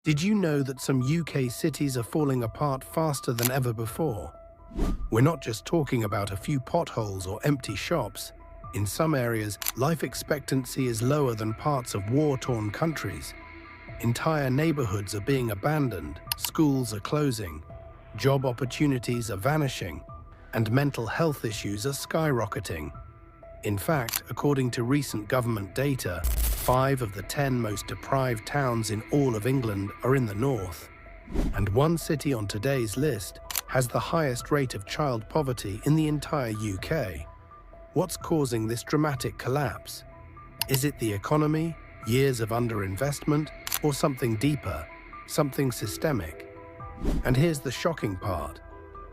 Did you know that some UK cities are falling apart faster than ever before? We're not just talking about a few potholes or empty shops. In some areas, life expectancy is lower than parts of war-torn countries. Entire neighborhoods are being abandoned, schools are closing, job opportunities are vanishing, and mental health issues are skyrocketing. In fact, according to recent government data, 5 of the 10 most deprived towns in all of England are in the north. And one city on today's list has the highest rate of child poverty in the entire UK. What's causing this dramatic collapse? Is it the economy, years of underinvestment, or something deeper, something systemic? And here's the shocking part.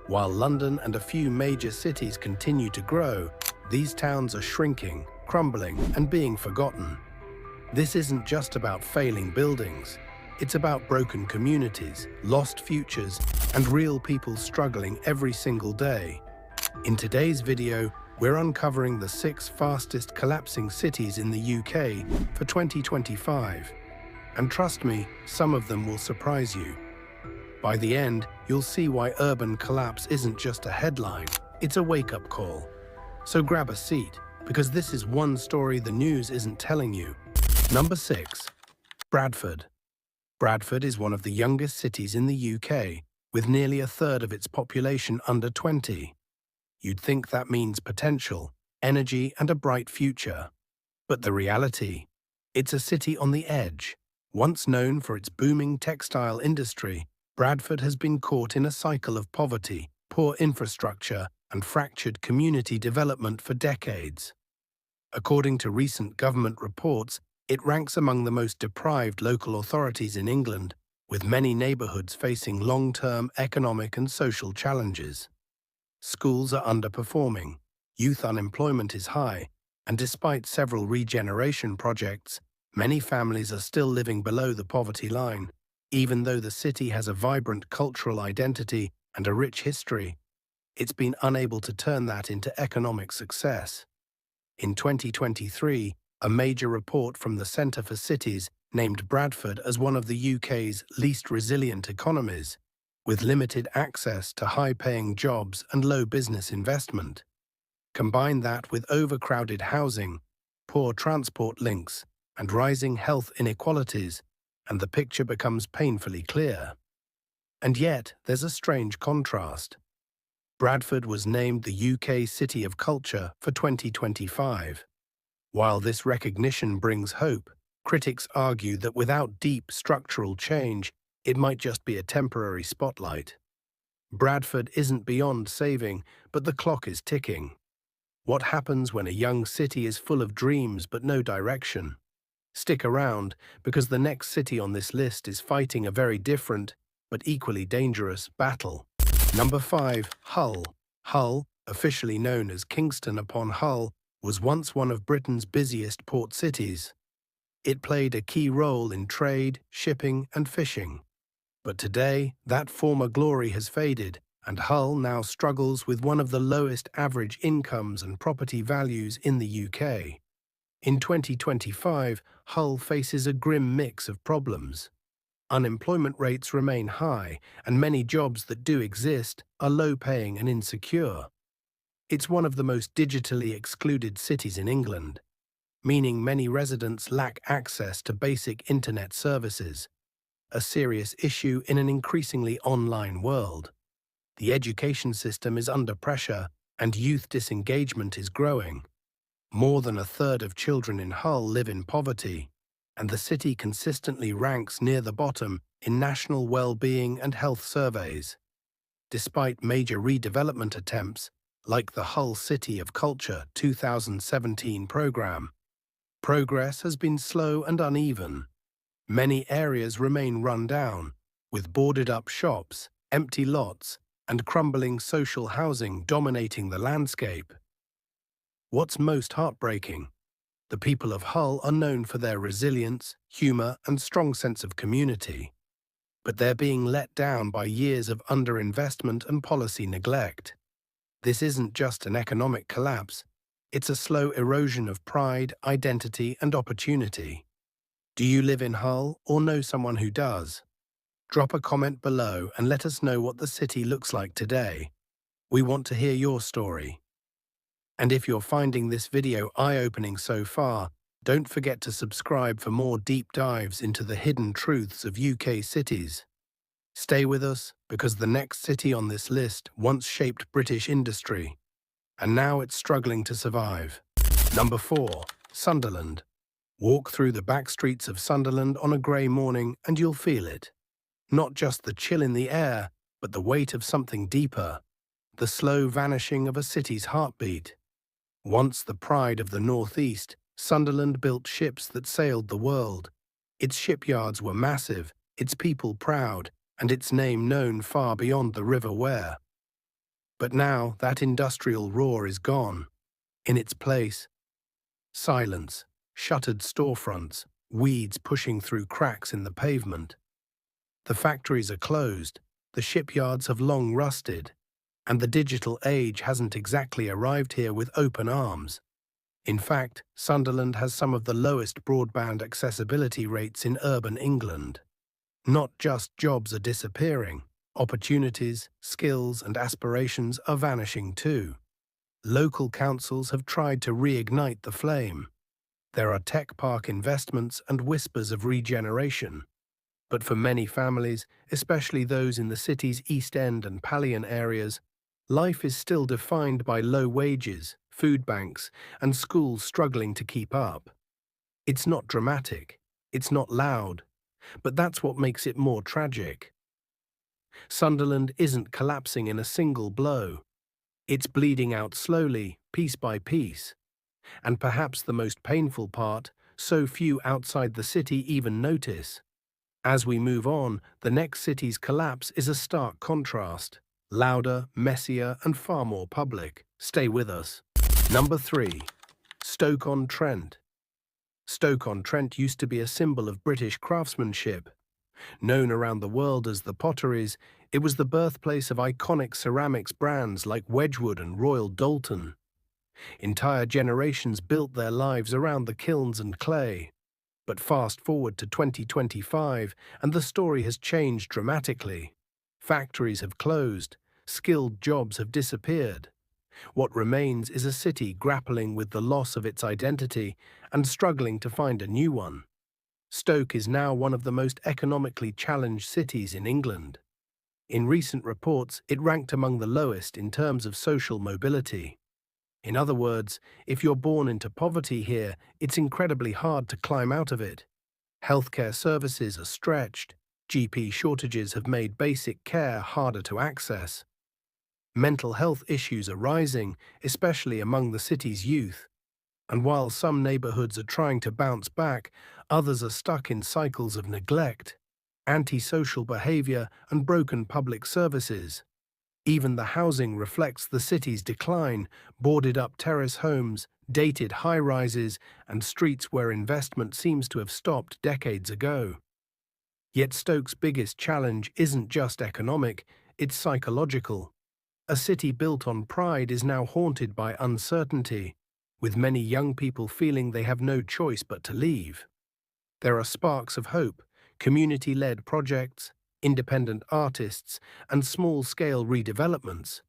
While London and a few major cities continue to grow, these towns are shrinking, crumbling, and being forgotten. This isn't just about failing buildings. It's about broken communities, lost futures, and real people struggling every single day. In today's video, we're uncovering the 6 fastest collapsing cities in the UK for 2025. And trust me, some of them will surprise you. By the end, you'll see why urban collapse isn't just a headline, it's a wake-up call. So grab a seat, because this is one story the news isn't telling you. Number 6. Bradford. Bradford is one of the youngest cities in the UK, with nearly a third of its population under 20. You'd think that means potential, energy, and a bright future. But the reality? It's a city on the edge. Once known for its booming textile industry, Bradford has been caught in a cycle of poverty, poor infrastructure, and fractured community development for decades. According to recent government reports, it ranks among the most deprived local authorities in England, with many neighbourhoods facing long-term economic and social challenges. Schools are underperforming, youth unemployment is high, and despite several regeneration projects, many families are still living below the poverty line. Even though the city has a vibrant cultural identity and a rich history, it's been unable to turn that into economic success. In 2023, a major report from the Centre for Cities named Bradford as one of the UK's least resilient economies, with limited access to high-paying jobs and low business investment. Combine that with overcrowded housing, poor transport links, and rising health inequalities, and the picture becomes painfully clear. And yet, there's a strange contrast. Bradford was named the UK City of Culture for 2025. While this recognition brings hope, critics argue that without deep structural change, it might just be a temporary spotlight. Bradford isn't beyond saving, but the clock is ticking. What happens when a young city is full of dreams but no direction? Stick around, because the next city on this list is fighting a very different, but equally dangerous, battle. Number 5. Hull. Hull, officially known as Kingston upon Hull, was once one of Britain's busiest port cities. It played a key role in trade, shipping, and fishing. But today, that former glory has faded, and Hull now struggles with one of the lowest average incomes and property values in the UK. In 2025, Hull faces a grim mix of problems. Unemployment rates remain high, and many jobs that do exist are low-paying and insecure. It's one of the most digitally excluded cities in England, meaning many residents lack access to basic internet services, a serious issue in an increasingly online world. The education system is under pressure, and youth disengagement is growing. More than a third of children in Hull live in poverty, and the city consistently ranks near the bottom in national well-being and health surveys. Despite major redevelopment attempts, like the Hull City of Culture 2017 program, progress has been slow and uneven. Many areas remain run down, with boarded-up shops, empty lots, and crumbling social housing dominating the landscape. What's most heartbreaking? The people of Hull are known for their resilience, humour, and strong sense of community. But they're being let down by years of underinvestment and policy neglect. This isn't just an economic collapse, it's a slow erosion of pride, identity, and opportunity. Do you live in Hull or know someone who does? Drop a comment below and let us know what the city looks like today. We want to hear your story. And if you're finding this video eye-opening so far, don't forget to subscribe for more deep dives into the hidden truths of UK cities. Stay with us, because the next city on this list once shaped British industry, and now it's struggling to survive. Number 4. Sunderland. Walk through the back streets of Sunderland on a grey morning and you'll feel it. Not just the chill in the air, but the weight of something deeper. The slow vanishing of a city's heartbeat. Once the pride of the Northeast, Sunderland built ships that sailed the world. Its shipyards were massive, its people proud, and its name known far beyond the River Wear. But now that industrial roar is gone. In its place, silence, shuttered storefronts, weeds pushing through cracks in the pavement. The factories are closed, the shipyards have long rusted, and the digital age hasn't exactly arrived here with open arms. In fact, Sunderland has some of the lowest broadband accessibility rates in urban England. Not just jobs are disappearing, opportunities, skills, and aspirations are vanishing too. Local councils have tried to reignite the flame. There are tech park investments and whispers of regeneration. But for many families, especially those in the city's East End and Palion areas, life is still defined by low wages, food banks, and schools struggling to keep up. It's not dramatic, it's not loud, but that's what makes it more tragic. Sunderland isn't collapsing in a single blow. It's bleeding out slowly, piece by piece. And perhaps the most painful part, so few outside the city even notice. As we move on, the next city's collapse is a stark contrast. Louder, messier, and far more public. Stay with us. Number 3. Stoke-on-Trent. Stoke-on-Trent used to be a symbol of British craftsmanship. Known around the world as the Potteries, it was the birthplace of iconic ceramics brands like Wedgwood and Royal Doulton. Entire generations built their lives around the kilns and clay. But fast forward to 2025, and the story has changed dramatically. Factories have closed, skilled jobs have disappeared. What remains is a city grappling with the loss of its identity and struggling to find a new one. Stoke is now one of the most economically challenged cities in England. In recent reports, it ranked among the lowest in terms of social mobility. In other words, if you're born into poverty here, it's incredibly hard to climb out of it. Healthcare services are stretched. GP shortages have made basic care harder to access. Mental health issues are rising, especially among the city's youth. And while some neighborhoods are trying to bounce back, others are stuck in cycles of neglect, antisocial behavior, and broken public services. Even the housing reflects the city's decline: boarded-up terrace homes, dated high-rises, and streets where investment seems to have stopped decades ago. Yet Stoke's biggest challenge isn't just economic, it's psychological. A city built on pride is now haunted by uncertainty, with many young people feeling they have no choice but to leave. There are sparks of hope, community-led projects, independent artists, and small-scale redevelopments.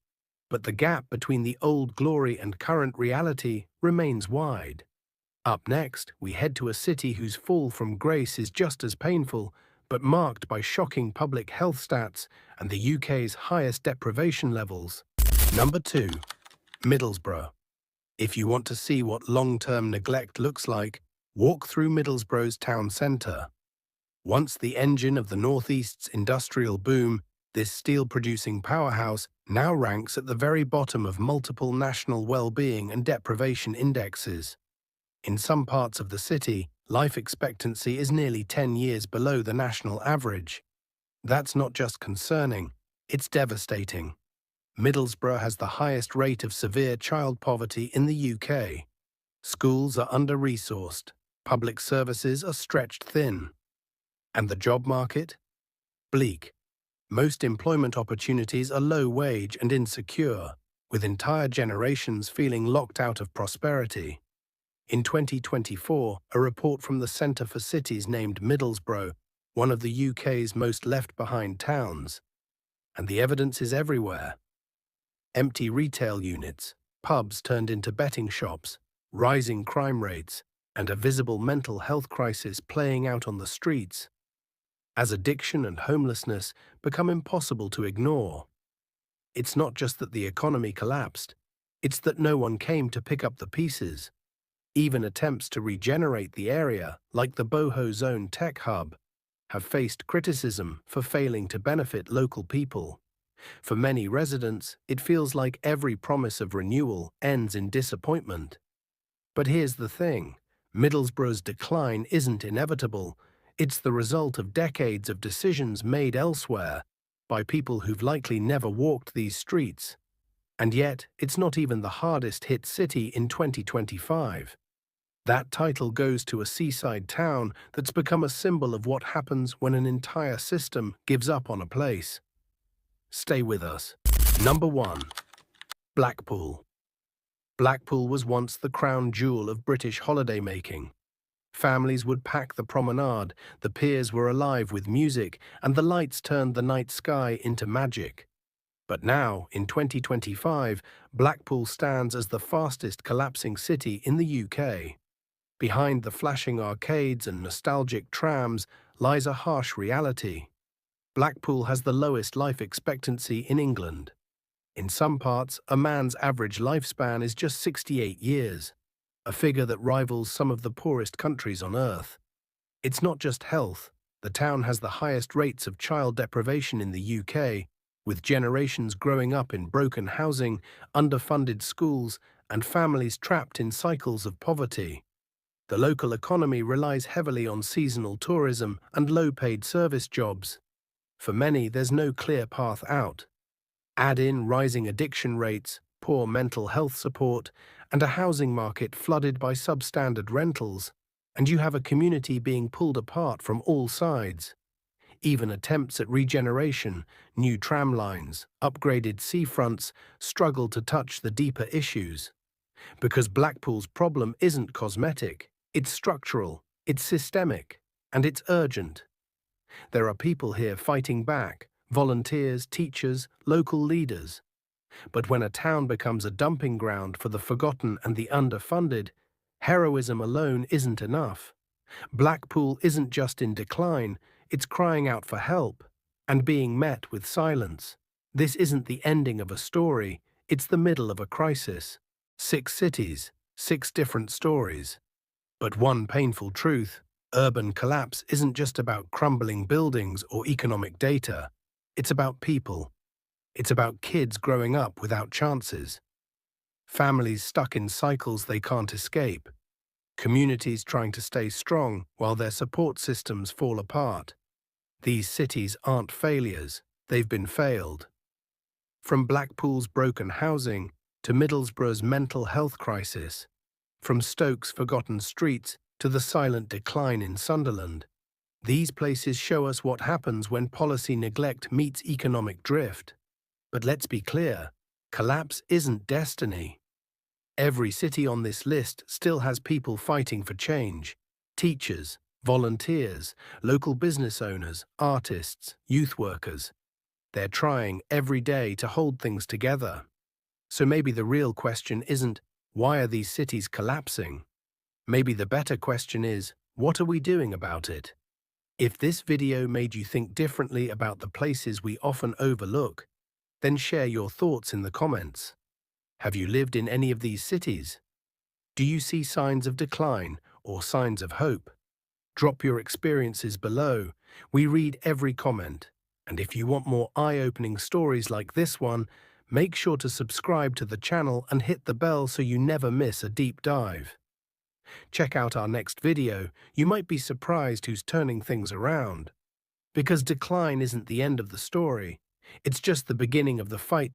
But the gap between the old glory and current reality remains wide. Up next, we head to a city whose fall from grace is just as painful, but marked by shocking public health stats and the UK's highest deprivation levels. Number 2. Middlesbrough. If you want to see what long-term neglect looks like, walk through Middlesbrough's town centre. Once the engine of the Northeast's industrial boom, this steel-producing powerhouse now ranks at the very bottom of multiple national well-being and deprivation indexes. In some parts of the city, life expectancy is nearly 10 years below the national average. That's not just concerning, it's devastating. Middlesbrough has the highest rate of severe child poverty in the UK. Schools are under-resourced, public services are stretched thin. And the job market? Bleak. Most employment opportunities are low-wage and insecure, with entire generations feeling locked out of prosperity. In 2024, a report from the Centre for Cities named Middlesbrough one of the UK's most left-behind towns, and the evidence is everywhere. Empty retail units, pubs turned into betting shops, rising crime rates, and a visible mental health crisis playing out on the streets. As addiction and homelessness become impossible to ignore. It's not just that the economy collapsed, it's that no one came to pick up the pieces. Even attempts to regenerate the area, like the Boho Zone Tech Hub, have faced criticism for failing to benefit local people. For many residents, it feels like every promise of renewal ends in disappointment. But here's the thing, Middlesbrough's decline isn't inevitable. It's the result of decades of decisions made elsewhere by people who've likely never walked these streets. And yet, it's not even the hardest-hit city in 2025. That title goes to a seaside town that's become a symbol of what happens when an entire system gives up on a place. Stay with us. Number 1. Blackpool. Blackpool was once the crown jewel of British holidaymaking. Families would pack the promenade, the piers were alive with music, and the lights turned the night sky into magic. But now, in 2025, Blackpool stands as the fastest collapsing city in the UK. Behind the flashing arcades and nostalgic trams lies a harsh reality. Blackpool has the lowest life expectancy in England. In some parts, a man's average lifespan is just 68 years, a figure that rivals some of the poorest countries on earth. It's not just health. The town has the highest rates of child deprivation in the UK, with generations growing up in broken housing, underfunded schools, and families trapped in cycles of poverty. The local economy relies heavily on seasonal tourism and low-paid service jobs. For many, there's no clear path out. Add in rising addiction rates, poor mental health support, and a housing market flooded by substandard rentals, and you have a community being pulled apart from all sides. Even attempts at regeneration, new tram lines, upgraded seafronts, struggle to touch the deeper issues. Because Blackpool's problem isn't cosmetic, it's structural, it's systemic, and it's urgent. There are people here fighting back, volunteers, teachers, local leaders. But when a town becomes a dumping ground for the forgotten and the underfunded, heroism alone isn't enough. Blackpool isn't just in decline, it's crying out for help, and being met with silence. This isn't the ending of a story, it's the middle of a crisis. 6 cities, 6 different stories. But one painful truth, urban collapse isn't just about crumbling buildings or economic data. It's about people. It's about kids growing up without chances. Families stuck in cycles they can't escape. Communities trying to stay strong while their support systems fall apart. These cities aren't failures, they've been failed. From Blackpool's broken housing to Middlesbrough's mental health crisis, from Stoke's forgotten streets to the silent decline in Sunderland, these places show us what happens when policy neglect meets economic drift. But let's be clear, collapse isn't destiny. Every city on this list still has people fighting for change. Teachers, volunteers, local business owners, artists, youth workers. They're trying every day to hold things together. So maybe the real question isn't, why are these cities collapsing? Maybe the better question is, what are we doing about it? If this video made you think differently about the places we often overlook, then share your thoughts in the comments. Have you lived in any of these cities? Do you see signs of decline or signs of hope? Drop your experiences below. We read every comment. And if you want more eye-opening stories like this one, make sure to subscribe to the channel and hit the bell so you never miss a deep dive. Check out our next video. You might be surprised who's turning things around. Because decline isn't the end of the story. It's just the beginning of the fight